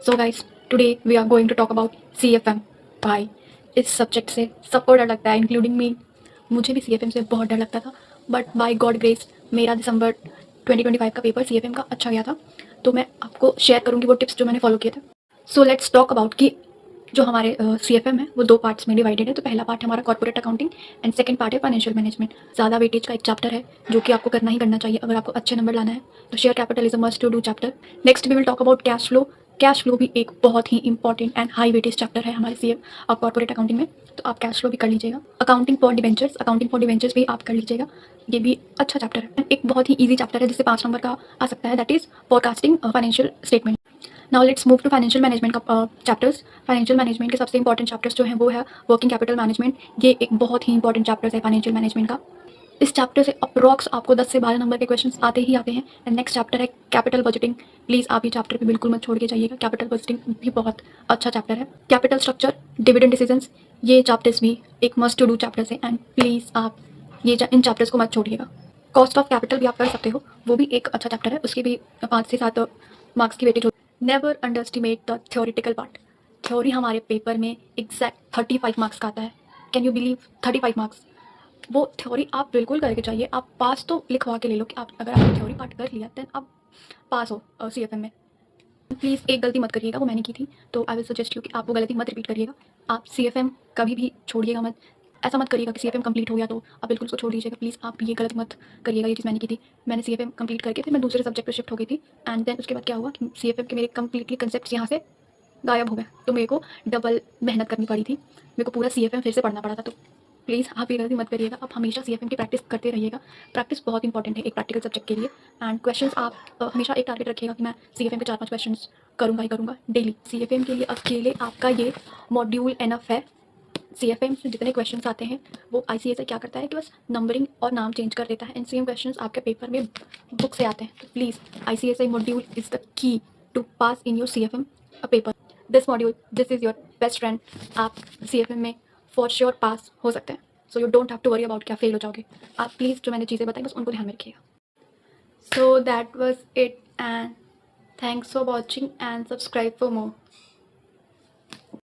So guys, today we are going to talk about CFM। भाई, इस subject से सबको डर लगता है, इंक्लूडिंग मी। मुझे भी CFM से बहुत डर लगता था, बट बाय गॉड ग्रेस मेरा दिसंबर 2025 का पेपर CFM का अच्छा गया था। तो मैं आपको शेयर करूँगी वो टिप्स जो मैंने फॉलो किए थे। सो लेट्स टॉक अबाउट कि जो हमारे CFM है वो दो पार्ट्स में डिवाइडेड है। तो पहला पार्ट हमारा corporate accounting and second part है फाइनेंशियल मैनेजमेंट। ज़्यादा वेटेज का एक चैप्टर है जो कि आपको करना ही करना चाहिए अगर आपको अच्छे नंबर लाना है। तो share capital is a must to do chapter. Next we will talk about cash flow. Cash flow भी एक बहुत ही important and high weightage chapter है हमारे CF और कॉर्पोरेट अकाउंटिंग में। तो आप कैश फ्लो भी कर लीजिएगा। अकाउंटिंग फॉर डिवेंचर्स भी आप कर लीजिएगा। ये भी अच्छा चैप्टर है, एक बहुत ही ईजी चैप्टर है जिससे 5 नंबर का आ सकता है, that is forecasting financial statement. Now let's move to financial management का चैप्टर्स। फाइनेंशियल मैनेजमेंट के सबसे इंपॉर्टेंट चैप्टर्स जो हैं वो है वर्किंग कैपिटल मैनेजमेंट। ये एक बहुत ही इंपॉर्टेंट चैप्टर है फाइनेंशियल मैनेजमेंट का। इस चैप्टर से अप्रॉक्स आपको 10 से 12 नंबर के क्वेश्चंस आते ही आते हैं। एंड नेक्स्ट चैप्टर है कैपिटल बजटिंग। प्लीज़ आप ये चैप्टर भी बिल्कुल मत छोड़ के जाइएगा। कैपिटल बजटिंग भी बहुत अच्छा चैप्टर है। कैपिटल स्ट्रक्चर, डिविडेंड डिसीजंस, ये चैप्टर्स भी एक मस्ट टू डू चैप्टर्स है। एंड प्लीज़ आप इन चैप्टर्स को मत छोड़िएगा। कॉस्ट ऑफ कैपिटल भी आप कर सकते हो, वो भी एक अच्छा चैप्टर है। उसकी भी 5 से 7 मार्क्स की वेटेज होती है। Never under estimate the theoretical part. Theory हमारे पेपर में एग्जैक्ट 35 मार्क्स का आता है। Can you believe 35 marks? वो थ्योरी आप बिल्कुल करके चाहिए। आप पास तो लिखवा के ले लो कि आप अगर आपने थ्योरी पार्ट कर लिया देन आप पास हो CFM में। प्लीज़ एक गलती मत करिएगा, वो मैंने की थी। तो आई विल सजेस्ट यू कि आप वो गलती मत रिपीट करिएगा। आप CFM कभी भी छोड़िएगा मत। ऐसा मत करिएगा कि CFM कंप्लीट हो गया तो आप बिल्कुल उसको छोड़ दीजिएगा। प्लीज़ आप ये गलती मत करिएगा। ये चीज़ मैंने की थी। मैंने CFM कंप्लीट करके फिर मैं दूसरे सब्जेक्ट पर शिफ्ट हो गई थी। एंड देन उसके बाद क्या हुआ कि CFM के मेरे कंप्लीटली कंसेप्ट यहाँ से गायब हो गए। तो मेरे को डबल मेहनत करनी पड़ी थी। मेरे को पूरा CFM फिर से पढ़ना पड़ा था। तो प्लीज़ आप ये गलती मत करिएगा। आप हमेशा CFM की प्रैक्टिस करते रहिएगा। प्रैक्टिस बहुत इंपॉर्टेंट है एक प्रैक्टिकल सब्जेक्ट के लिए। एंड क्वेश्चंस आप हमेशा एक टारगेट रखिएगा कि मैं CFM के 4-5 क्वेश्चंस करूँगा ही करूँगा डेली। CFM के लिए अकेले आपका ये मॉड्यूल एनफ है। CFM से जितने क्वेश्चंस आते हैं वो ICSI क्या करता है कि बस नंबरिंग और नाम चेंज कर देता है। एंड सेम क्वेश्चंस आपके पेपर में बुक से आते हैं। तो please ICSI module is the key to pass in your CFM paper. This module, this is your best friend. आप CFM में फॉर श्योर पास हो सकते हैं। So you don't have to worry about क्या फेल हो जाओगे। आप please जो मैंने चीज़ें बताई बस उनको ध्यान में रखिएगा। So that was it and thanks for watching and subscribe for more.